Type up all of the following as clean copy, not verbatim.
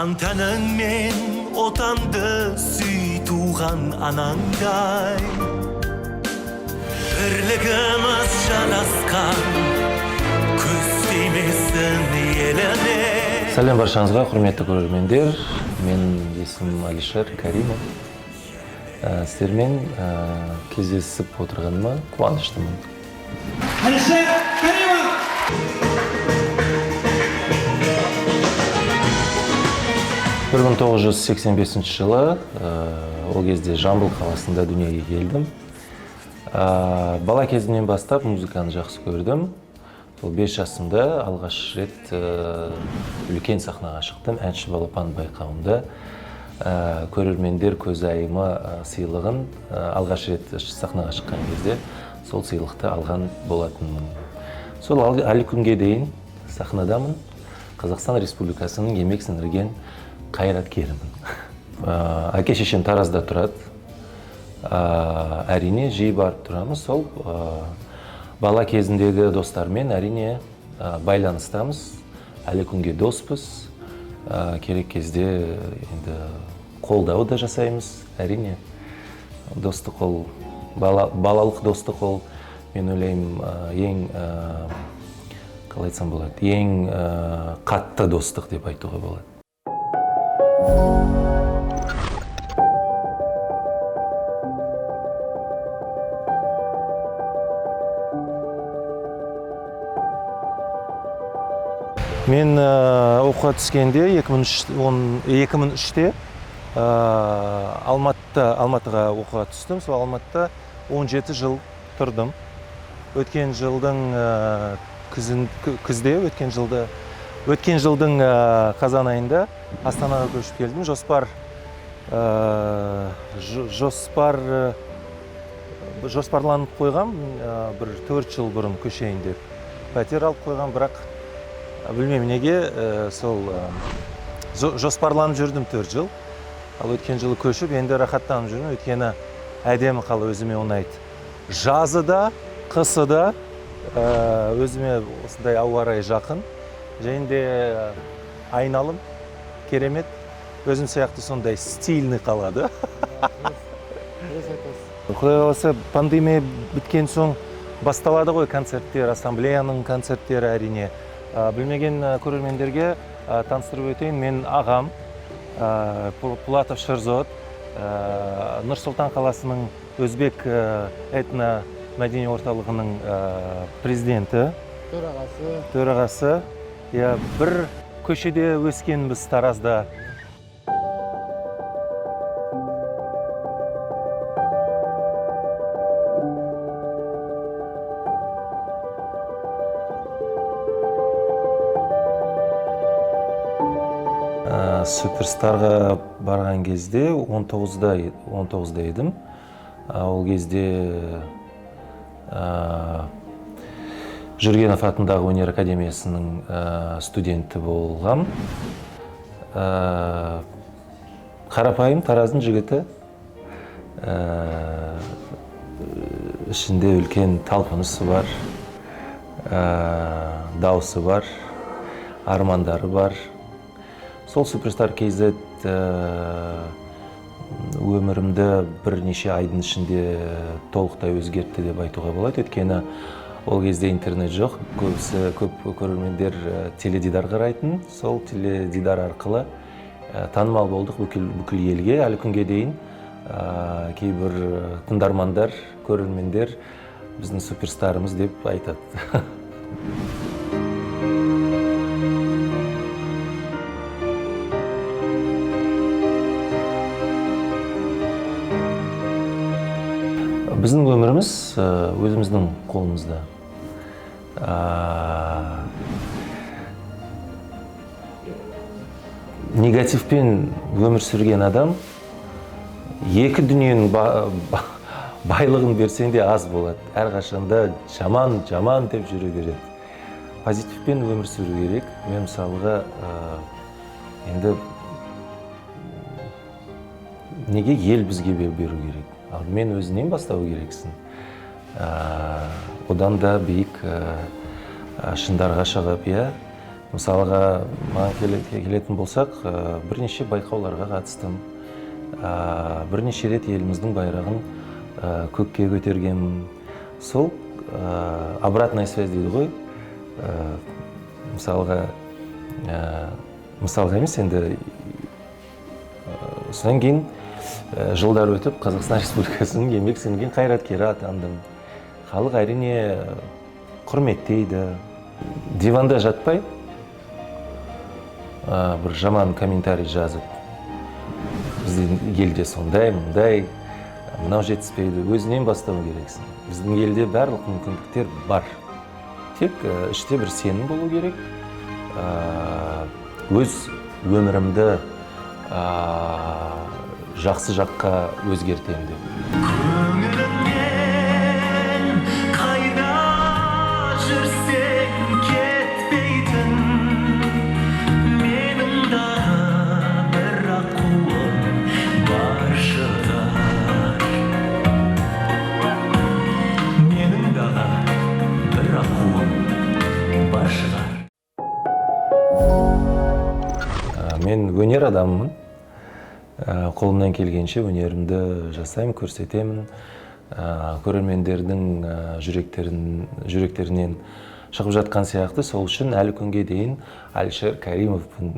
жан тәніңмен отанды сүй туған анаңдай. Бірлігіміз жанасқан көз тимесін еліне. Сәлем баршаңызға, құрметті көрермендер. Мен есімім Алишер Каримов. Сіздермен кездесіп отырғаныма қуаныштымын. Алишер Каримов! 1985 жылы ол кезде Жамбыл қаласында дүниеге келдім. Бала кезімнен бастап музыканы жақсы көрдім. 5 жасымда алғаш рет үлкен сахнаға шықтым. Әнші балапан байқауында көрермендер көзайымы сыйлығын алғаш рет сахнаға шыққан кезде сол сыйлықты алған болатынмын. Сол әлі күнге дейін сахнадамын. Қазақстан Республикасының еңбек сіңірген қайраткерімін. Әке шешем Таразда тұрады. Әрине жиі барып тұрамыз. Сол бала кезіндегі достармен әрине байланыстамыз. Әлі күнге доспыз. Керек кезде енді қолдау да жасаймыз. Әрине достық ол, балалық достық ол, мен ойлаймын, ең қалай айтсам болады, ең қатты достық деп айтуға болады. Мен оқуға түскенде 2003-те Алматыға оқуға түстім. Сол Алматыда 17 жыл тұрдым. Өткен жылдың күзде, өткен жылдың қазан айында Астанаға көшіп келдім. Жоспарланып қойғам, бір 4 жыл бұрын көшейін деп. Пәтер алып қойғам, бірақ білмеймін неге сол жоспарланып жүрдім 4 жыл. Ал өткен жылы көшіп, енді рахаттанып жүрмін. Өткені әдемі қала өзіме ұнайды. Жазы да, қысы да өзіме осындай ауа райы жақын. Және де айналым керемет. Өзім сияқты сондай стильный қалады. Құдай қаласа, пандемия біткен соң басталады ғой концерттер, ассамблеяның концерттері әрине. Білмеген көрермендерге таныстырып өтейін. Мен ағам Пулатов Шерзод, Нұр-Сұлтан қаласының өзбек этно-мәдени орталығының президенті, төрағасы. Бір көшеде өскенбіз Таразда. Суперстарға барған кезде 19-да едім. Ол кезде Жүргенов атындағы өнер академиясының студенті болғам. Қарапайым Тараздың жігіті. Ішінде үлкен талпынысы бар, дауысы бар, армандары бар. Сол Суперстар KZ өмірімді бірнеше айдың ішінде толықтай өзгертті деп айтуға болады. Өйткені ол кезде интернет жоқ, көп көрермендер теледидар қарайтын. Сол теледидар арқылы танымал болдық бүкіл елге. Әлі күнге дейін кейбір тыңдармандар, көрермендер біздің суперстарымыз деп айтады. Біздің өміріміз өзіміздің қолымызда. Негативпен өмір сүрген адам екі дүниенің байлығын берсең де аз болады. Әрқашанда жаман деп жүре береді. Позитивпен өмір сүру керек. Мен мысалға енді неге ел бізге беру керек? Мен өзінен бастау керексің. Одан да биік шыңдарға шығып, Мысалға, маған келетін болсақ, бірнеше байқауларға қатыстым. Бірнеше рет еліміздің байрағын көкке көтергенмін. Сол обратная связь дейді ғой. Мысалға емес, енді содан кейін жылдар өтіп Қазақстан Республикасының еңбек сіңірген қайраткері атандым. Халық әрине құрметтейді. Диванда жатпай, бір жаман комментарий жазып, біздің елде сондай, мұндай, мынау жетіспейді, өзінен бастау керексің. Біздің елде барлық мүмкіндіктер бар. Тек іште бір сенім болу керек. Өз өмірімді жақсы жаққа өзгертемін деп. Көңілімнен қайда жүрсең кетпейтін, менің дағы бір аққуым бар шығар. Менің дағы бір аққуым бар шығар. Мен өнер адамымын. Қолымнан келгенше өнерімді жасаймын, көрсетемін. Көрермендердің жүректерінен шығып жатқан сияқты, сол үшін әлі күнге дейін Алишер Каримовпын.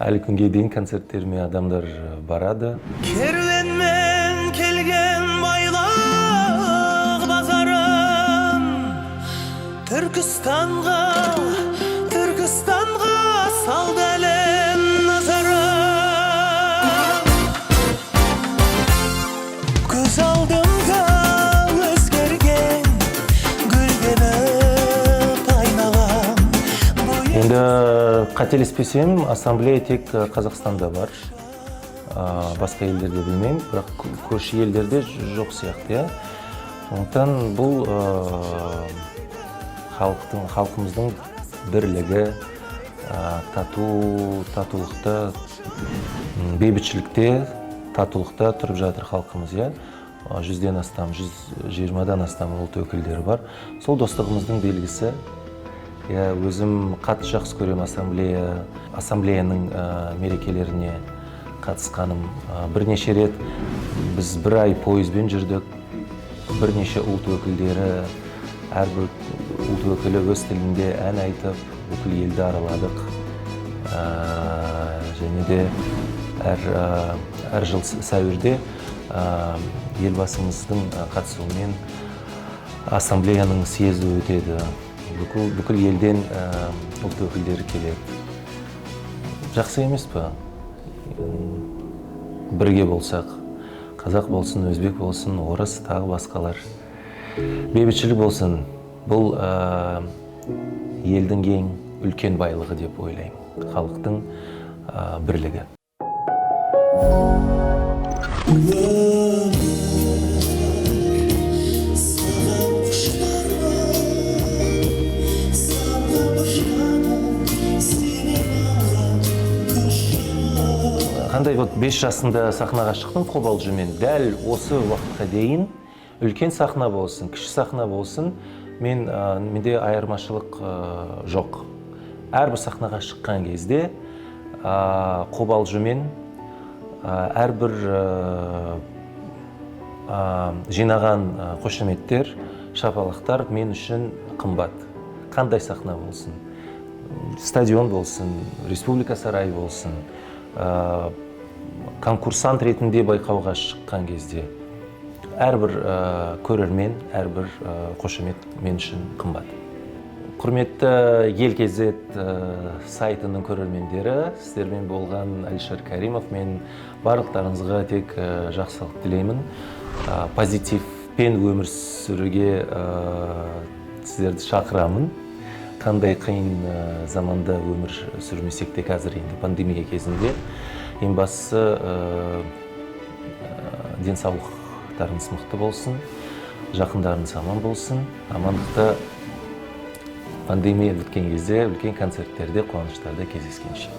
Әлі күнге дейін концерттеріме адамдар барады. Керуенмен келген байлық базарым, Түркістанға салды әлем назарын. Көз алдымда өзгерген гүлденіп айналам. Енді қателеспесем, ассамблея тек Қазақстанда бар. Басқа елдерде білмеймін, бірақ көрші елдерде жоқ сияқты. Сондықтан бұл халқымыздың бірлігі, татулықта, бейбітшілікте, татулықта тұрып жатыр халқымыз. 100-ден астам, 120-дан астам ұлт өкілдері бар. Сол достығымыздың белгісі. Өзім қатты жақсы көрем ассамблеяның мерекелеріне қатысқаным. Бірнеше рет біз бір ай пойызбен жүрдік. Бірнеше ұлт өкілдері, әрбір ұлт өкілі өз тілінде ән айтып, бүкіл елді араладық. Және де әр жыл сәуірде елбасымыздың қатысуымен ассамблеяның съезі өтеді. Бүкіл елден ұлт өкілдері келеді. Жақсы емес пе? Бірге болсақ, қазақ болсын, өзбек болсын, орыс, тағы басқалар. Бейбітшілік болсын. Бұл елдің ең үлкен байлығы деп ойлаймын. Халықтың бірлігі. Қандай 5 жасында сахнаға шықтым қобалжумен. Дәл осы уақытқа дейін үлкен сахна болсын, кіші сахна болсын, менде айырмашылық жоқ. Әрбір сахнаға шыққан кезде қобалжумен әрбір жинаған қошеметтер, шапалақтар мен үшін қымбат. Қандай сахна болсын, стадион болсын, республика сарайы болсын, конкурсант ретінде байқауға шыққан кезде әрбір көрермен, әрбір қошемет мен үшін қымбат. Құрметті Ел Кезет сайтының көрермендері, сіздермен болған Алишер Каримов. Мен барлықтарыңызға тек жақсылық тілеймін. Позитивпен өмір сүруге сіздерді шақырамын. Қандай қиын заманда өмір сүрмесек те қазір енді пандемия кезінде. Ең бастысы денсаулықтарыңыз мықты болсын, жақындарыңыз аман болсын, амандықта пандемия біткен кезде үлкен концерттерде, қуаныштарда кездескенше.